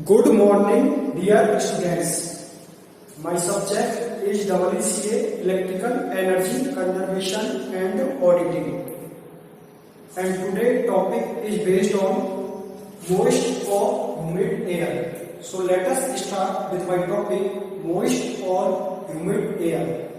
Good morning, dear students. My subject is WCA Electrical Energy Conservation and Auditing. And today topic is based on moist or humid air. So let us start with my topic, moist or humid air.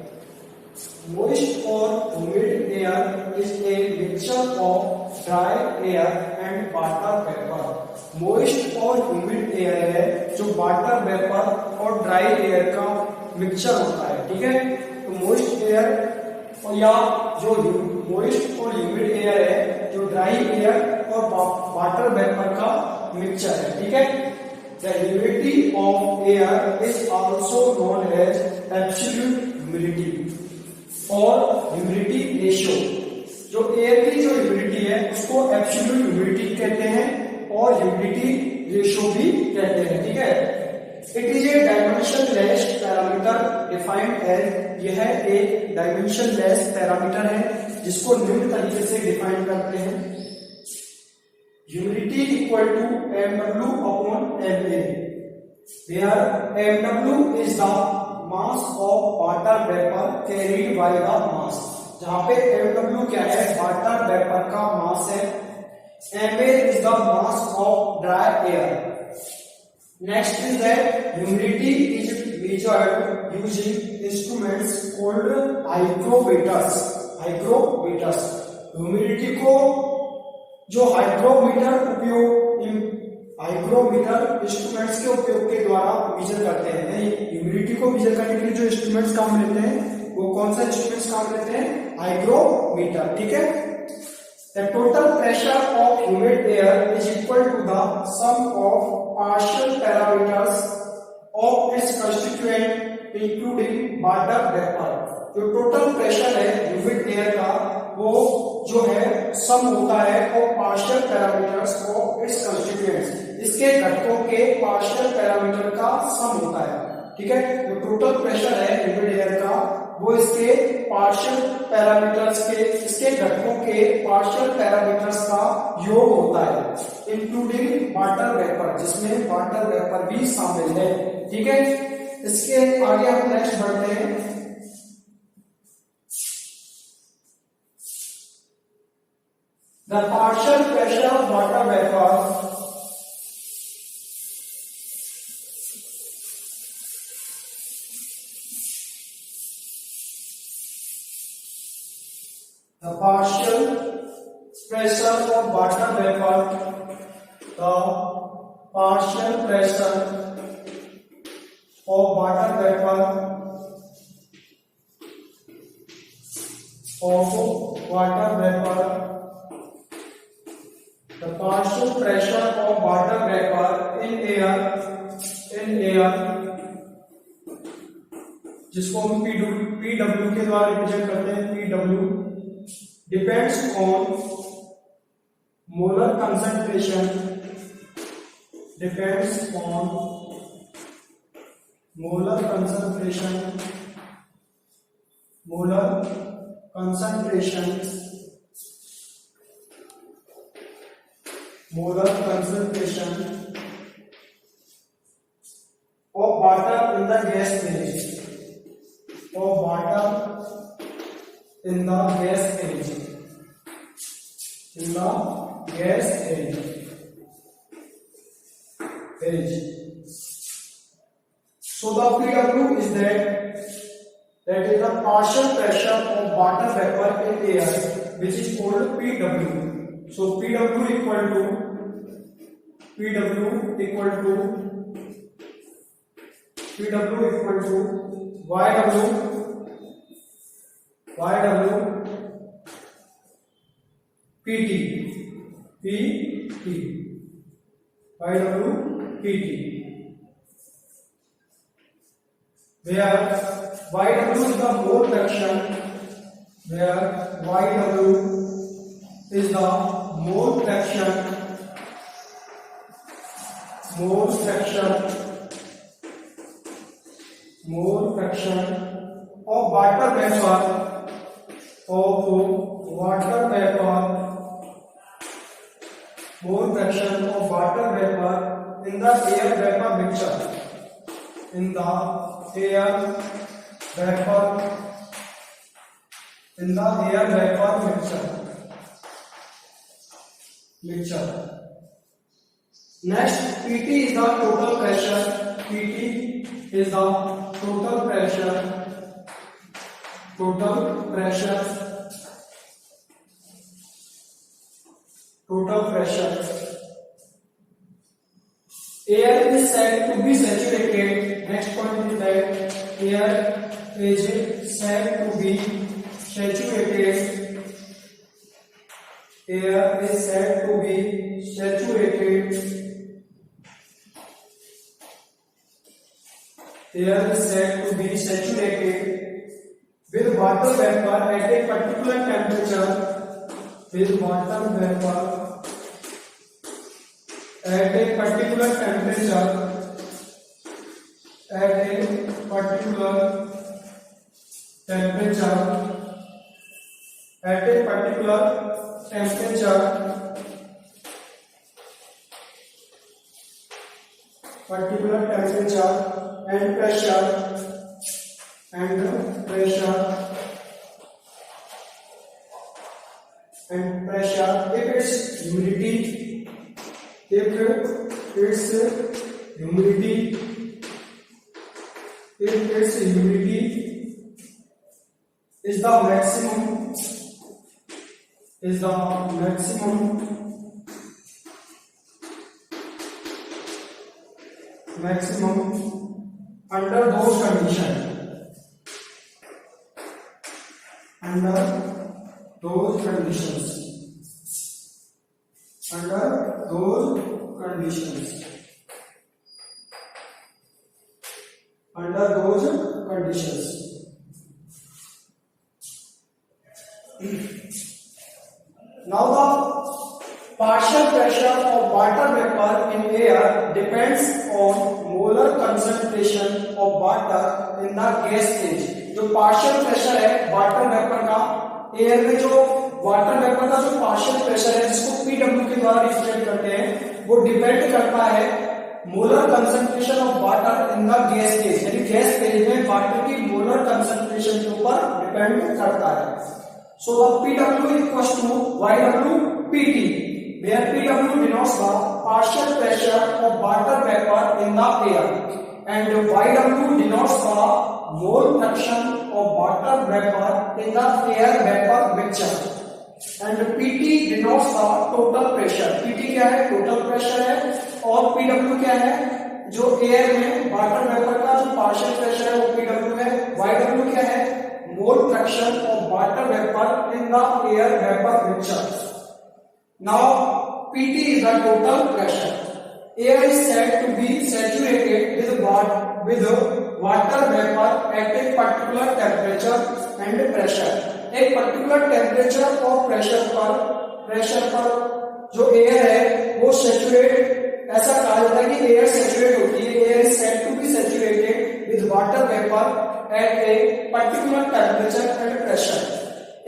Moist or humid air is a mixture of dry air and water vapor. Moist और humid air है जो water vapour और dry air का mixture होता है, ठीक है। तो मोइस्ट एयर और या जो मोइस्ट और ह्यूमिड एयर है जो ड्राई एयर और वाटर वेपर का मिक्सचर है, ठीक है। The humidity of air is also known as absolute humidity और ह्यूमिडिटी रेशियो। जो एयर की जो ह्यूमिडिटी है उसको एब्सोल्यूट ह्यूमिडिटी कहते हैं और ह्यूमिडिटी रेशियो भी कहते हैं, ठीक है। It is a dimensionless parameter defined as, यह एक डायमेंशनलेस पैरामीटर है जिसको निम्न तरीके से डिफाइन करते हैं। Humidity equal to mw upon ma, where mw is the mass of water vapour carried by the mass, जहां पे mw क्या है, वाटर वेपर का मास है। Ma is the mass of dry air. Next is that humidity is measured using instruments called hygrometers. Hygrometers. Humidity को जो hygrometer instruments के उपयोग के द्वारा मेजर करते हैं। ह्यूमिडिटी को मेजर करने के लिए जो इंस्ट्रूमेंट्स काम लेते हैं वो कौन सा इंस्ट्रूमेंट्स काम लेते हैं, हाइग्रोमीटर, ठीक है। The total pressure of humid air is equal to the sum of partial parameters of its constituent including water vapor. जो टोटल प्रेशर है ह्यूमिड एयर का वो जो है सम होता है और partial parameters of its constituents, इसके घटकों के पार्शियल पैरामीटर का सम होता है, ठीक है। जो टोटल प्रेशर है ह्यूमिड एयर का वो इसके पार्शियल पैरामीटर्स के, इसके घटकों के पार्शियल पैरामीटर्स का योग होता है, इंक्लूडिंग वाटर वेपर, जिसमें वाटर वेपर भी शामिल है, ठीक है। इसके आगे हम नेक्स्ट बढ़ते हैं। The partial pressure of water vapour the partial pressure of water vapor, the partial pressure of water vapor the partial pressure of water vapor in air जिसको हम PW के द्वारा रिप्रेजेंट करते हैं, PW depends on molar concentration of water in the gas phase, So the PW is that is the partial pressure of water vapor in air, which is called PW. So PW equal to YW PT, YW PT, where YW is the mole fraction, of water vapor mole fraction of water vapor in the air vapor mixture, in the air vapor mixture. Next, PT is the total pressure. PT is the total pressure air is said to be saturated. Next point is that air is said to be saturated. Air is said to be saturated. Air is said to be saturated with water vapor at a particular temperature. With water vapor at a particular temperature. At a particular temperature. At a particular temperature. Particular temperature and pressure. And pressure if its humidity is the maximum under those conditions. Under those conditions. Now the partial pressure of water vapor in air depends on molar concentration of water in the gas stage. जो partial pressure है water vapour का, air में जो water vapour का जो partial pressure है जिसको Pw के द्वारा रिप्रेजेंट करते हैं, वो डिपेंड करता है molar concentration of water in the gas stage, यानी गैस स्टेज में वाटर की मोलर कंसंट्रेशन के ऊपर डिपेंड करता है. So the Pw equals to YW/Pt, where Pw denotes the partial pressure of water vapor in the air and YW denotes the mole fraction of water vapor in the air vapor mixture and PT denotes the total pressure. PT क्या है? Total pressure है. और PW क्या है? जो air में water vapour का जो पार्शियल प्रेशर है वो PW है. YW क्या है? Mole fraction of water vapour in the air vapour mixture. Now PT is the total pressure. Air is said to be saturated with water vapor at a particular temperature and pressure. एक particular temperature और pressure पर जो air है वो saturate, ऐसा कहा जाता है कि एयर सैचुरेट होती है. Air is said to be saturated with water vapour at a particular temperature and pressure.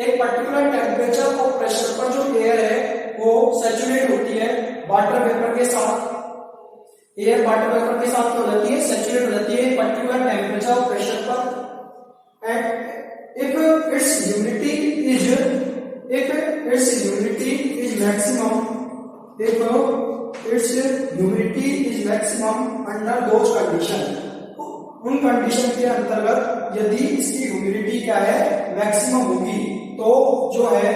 एक पर्टिकुलर टेम्परेचर और प्रेशर पर जो एयर है वो सैचुरेट होती है वाटर वेपर के साथ. एयर वाटर वेपर के साथ हो जाती है, सैचुरेट हो जाती है पर्टिकुलर टेम्परेचर और प्रेशर पर. And if its humidity is maximum under those conditions, उन कंडीशन के अंतर्गत यदि इसकी ह्यूमिडिटी क्या है? मैक्सिमम होगी, तो जो है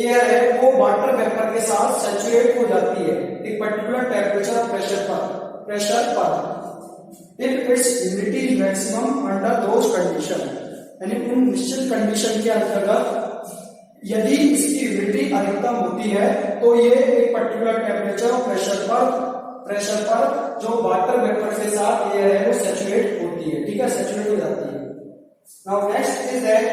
एयर है वो वाटर वेपर के साथ सैचुरेट हो जाती है एक पर्टिकुलर टेम्परेचर और प्रेशर पर. if its humidity is maximum under those conditions, यानी उन निश्चित कंडीशन के अंतर्गत यदि इसकी ह्यूमिडिटी अधिकतम होती है तो ये एक पर्टिकुलर टेम्परेचर और प्रेशर पर जो वाटर वेपर के साथ एयर है वो सैचुरेट होती है. ठीक है, सैचुरेट हो जाती है. Now next is that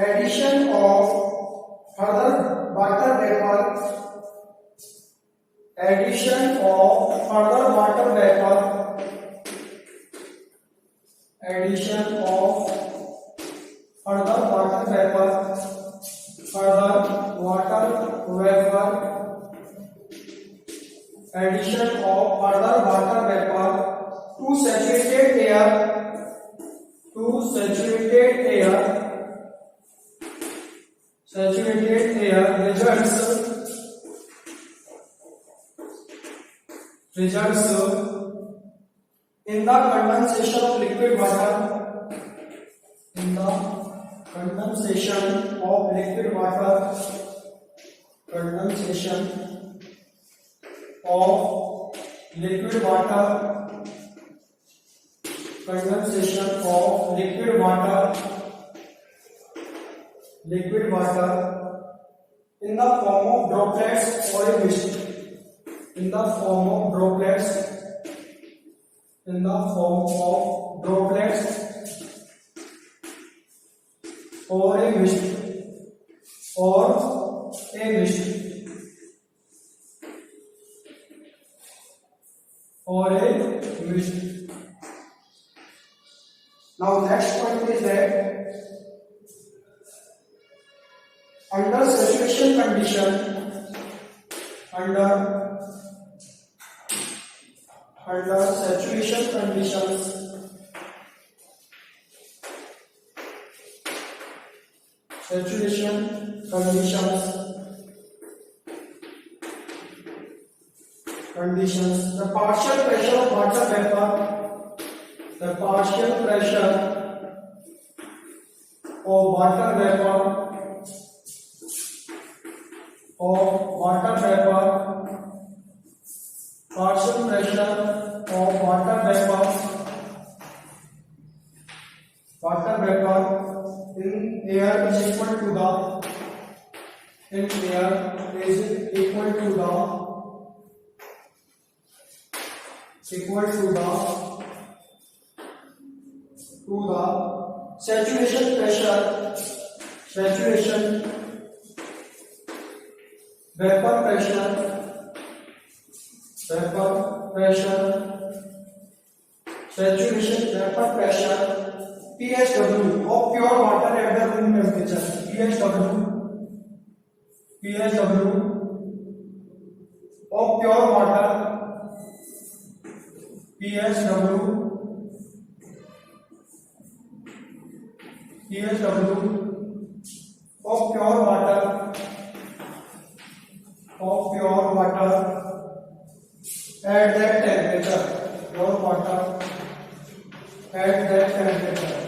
addition of further water vapor, addition of further water vapor, addition of further water vapor, further water vapor, addition of further water vapor to saturated air, to saturated air, saturated air results in the condensation of liquid water, in the condensation of liquid water, condensation of liquid water, condensation of liquid water, liquid water in the form of droplets or a mist, in the form of droplets, in the form of droplets or a mist, or a mist, or a mist. Now next point is that under saturation condition, under saturation conditions, saturation conditions, the partial pressure of water vapor, the partial pressure of water vapor, partial pressure of water vapor in air is equal to the, in air is equal to the saturation pressure, saturation vapor pressure, saturation vapor pressure PSW of pure water at the room temperature, PSW of pure water, PSW of pure water, at that temperature, pure water at that temperature.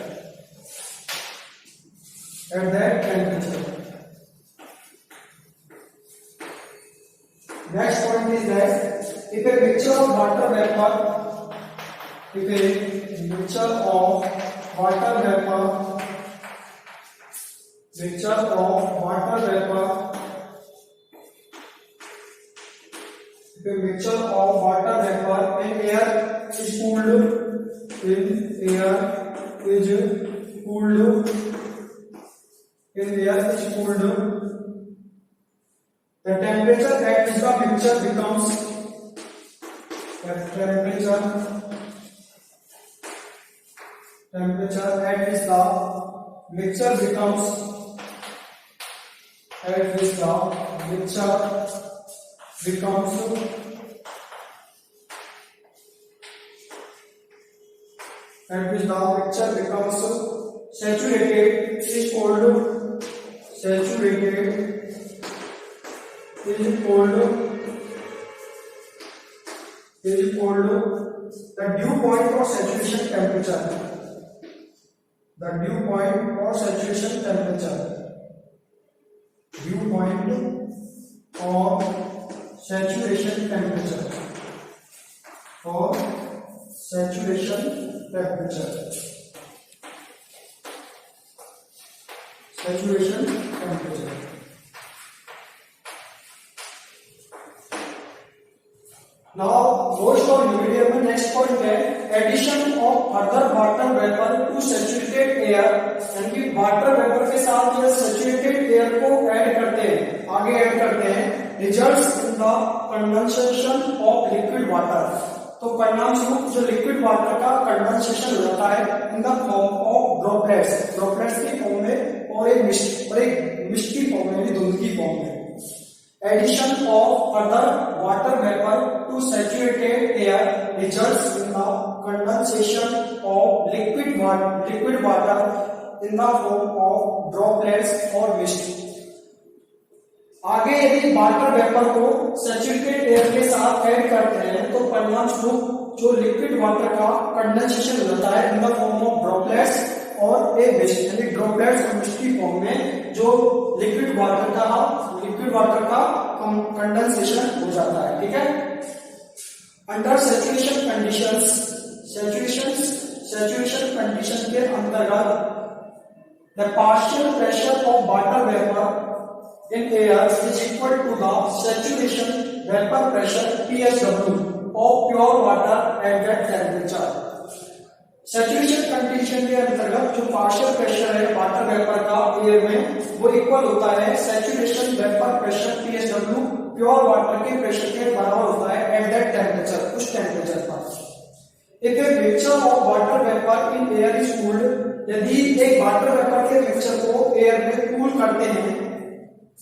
Next point is that if a mixture of water vapor, if a mixture of water vapor, if a mixture of water vapor and air is cooled, the temperature at which the mixture becomes, saturated is cold, the dew point for saturation temperature, dew point for saturation temperature, Now most of video में next point है addition of further water vapour to saturated air, यानी कि water vapour के साथ जो saturated air को add करते आगे ऐड करते हैं results in the condensation of liquid water. तो परिणाम स्वरूप जो लिक्विड वाटर का कंडेंसेशन हो जाता है इन the form of droplets, droplets की फॉर्म में और एक मिस्टी फॉर्म में, धुंध की फॉर्म में। Addition of other water vapour to saturated air results in the condensation of liquid water in the form of droplets और मिस्ट। आगे यदि वाटर वेपर को सैचुरेटेड एयर के साथ ऐड करते हैं तो परिणाम स्वरूप जो लिक्विड वाटर का कंडेंसेशन हो जाता है इन द फॉर्म ऑफ ड्रॉपलेट्स और ए मिस्ट, यानी ड्रॉपलेट्स और मिस्ट की फॉर्म में जो लिक्विड वाटर का कंडेंसेशन हो जाता है। ठीक है। Under saturation conditions, saturation condition के अंतर्गत the partial pressure of water vapour in air is equal to the saturation vapor pressure PSW of pure water at that temperature। Saturation condition के अंतर्गत जो पार्शियल प्रेशर है water vapour का air में वो equal होता है saturation vapour pressure PSW pure water के प्रेशर के बराबर होता है एट दैट टेम्परेचर, उस टेम्परेचर पर। If a mixture of water vapor in air is cooled, यदि एक वाटर वेपर के मिक्सचर को एयर में कूल करते हैं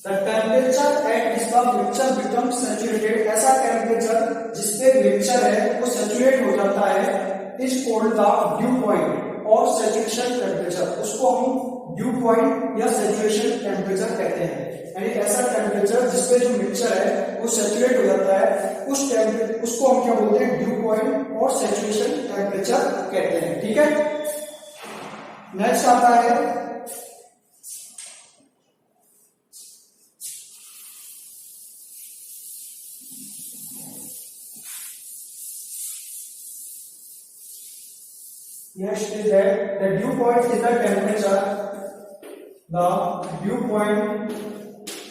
the temperature at which the mixture becomes saturated, ऐसा टेम्परेचर जिसपे मिक्सचर है वो सैचुरेट हो जाता है is called the dew point और saturation temperature, उसको हम dew point या saturation temperature कहते हैं। यानी ऐसा टेम्परेचर जिसपे जो मिक्सचर है वो सैचुरेट हो जाता है उस टेम्परेचर, उसको हम क्या बोलते हैं ड्यू पॉइंट और सैचुरेशन टेम्परेचर कहते हैं। ठीक है। नेक्स्ट आता है next is that the dew point is the temperature, the dew point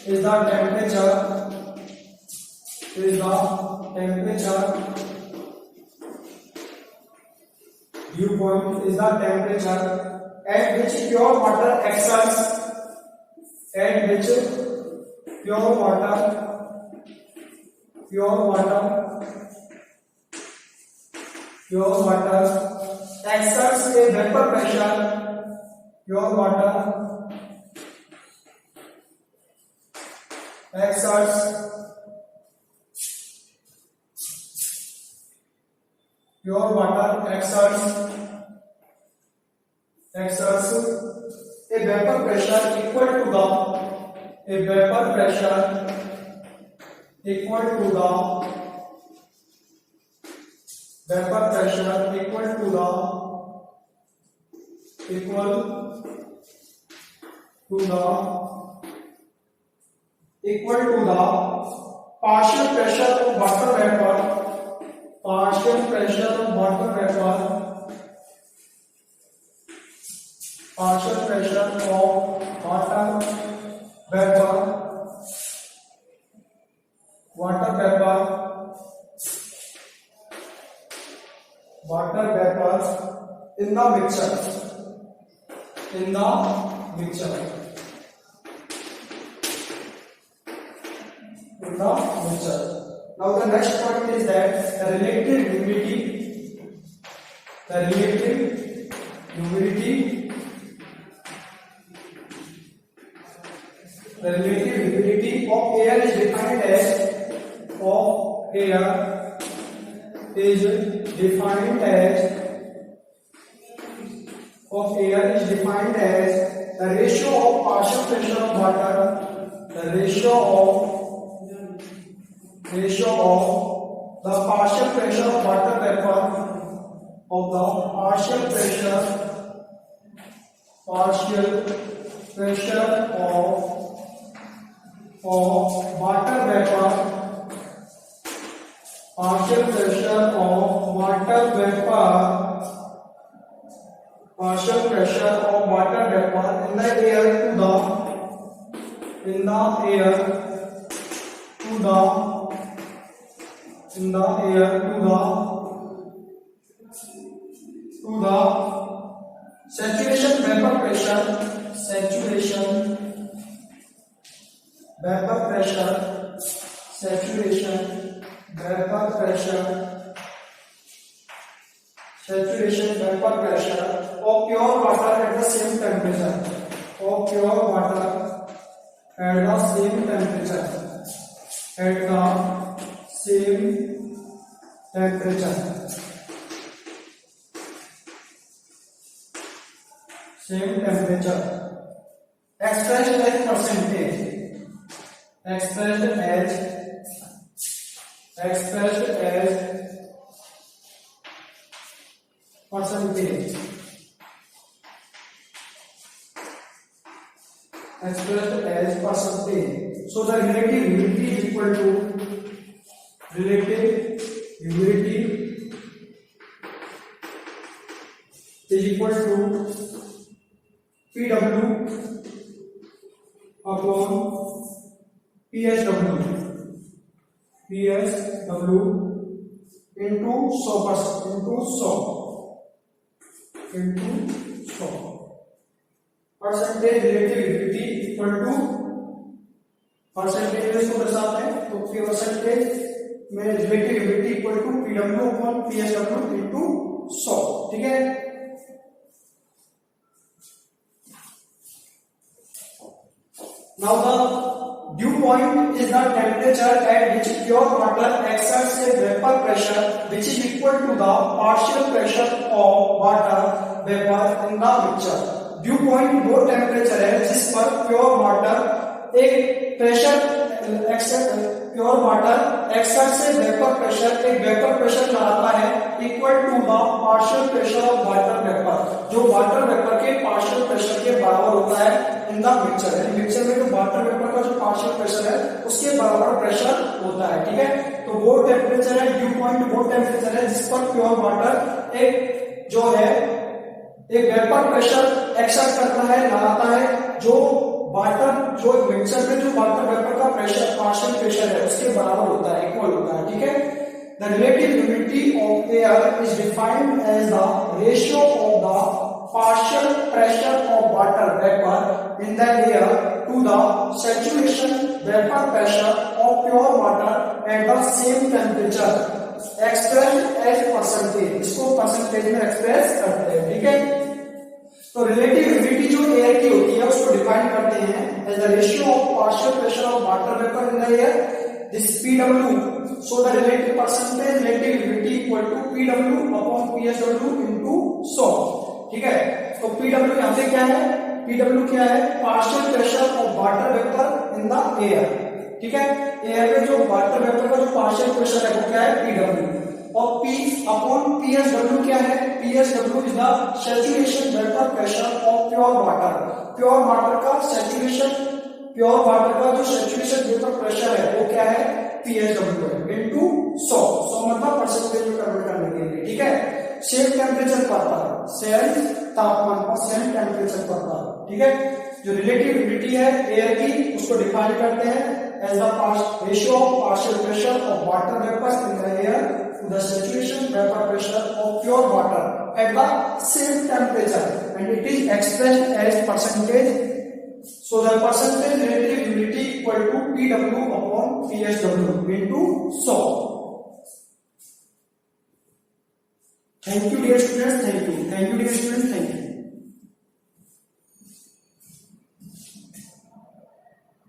is the temperature dew point is the temperature at which pure water exerts, at which pure water exerts a vapor pressure, pure water exerts a vapor pressure equal to the partial pressure of water vapor, partial pressure of water vapor in the mixture. Now the next point is that the relative humidity of air is defined as the ratio of partial pressure of water, the ratio of the partial pressure of water vapor of the partial pressure of water vapor in the air to the saturation vapor pressure vapour pressure, saturation, vapour pressure, saturation, vapor pressure of pure water at the same temperature, of pure water at the same temperature, at the same temperature, same temperature, expressed as percentage, expressed as percentage, expressed as percentage. So the relative humidity is equal to PW upon PSW into 100% percentage relative humidity equal to percentage में इसको दर्शाते हैं तो percentage में relative humidity equal to PW upon PSW into 100. ठीक है. Now the dew point is the temperature at which pure water exerts a vapor pressure which is equal to the partial pressure of water vapor in the mixture. Dew point वो temperature है जिस पर pure water एक pressure pure water exert से vapour pressure एक vapour pressure लगाता है equal to the partial pressure of water vapour, जो वाटर वेपर के पार्शियल प्रेशर के बराबर होता है इन द मिक्सचर. मिक्सचर में जो वाटर वेपर का जो पार्शियल प्रेशर है उसके बराबर प्रेशर होता है. ठीक है. तो वो टेम्परेचर है ड्यू पॉइंट, वो टेम्परेचर है जिस पर प्योर वाटर एक जो है एक वेपर प्रेशर एक्सर्ट करता है लगाता है जो वाटर जो मिक्सचर में जो वाटर वेपर का प्रेशर पार्शियल प्रेशर है उसके बराबर होता है, इक्वल होता है. ठीक है. The relative humidity of air is defined as the ratio of the partial pressure of water vapour in the air to the saturation vapour pressure of pure water at the same temperature expressed as percentage. इसको percentage में express करते हैं. ठीक है. तो relative humidity जो air की होती है उसको डिफाइन करते हैं as the ratio of partial pressure of water vapour in the air, this PW. So the relative percentage relative humidity equal to PW upon PSW into 100. ठीक है. तो PW यहां पे क्या है, PW क्या है, partial pressure of water vapour in the air. ठीक है. एयर में जो वाटर वेपर का जो पार्शियल प्रेशर है वो क्या है, PW. और P अपॉन PSW क्या है, PSW is the saturation vapour pressure of pure water. Pure water का सैचुरेशन, प्योर वाटर का जो सैचुरेशन वेपर प्रेशर है वो क्या है, PSW है इनटू 100 मतलब परसेंटेज में कन्वर्ट करने के लिए. ठीक है. सेम टेम्परेचर पर था, सेम तापमान पर सेम टेम्परेचर पर था. ठीक है. जो रिलेटिव ह्यूमिडिटी है एयर की उसको डिफाइन करते हैं as the ratio of partial pressure of water vapour in the air to the saturation vapor pressure of pure water at the same temperature and it is expressed as percentage. So the percentage relative humidity equal to PW upon PSW into 100. Thank you dear students. Thank you dear students. Thank you.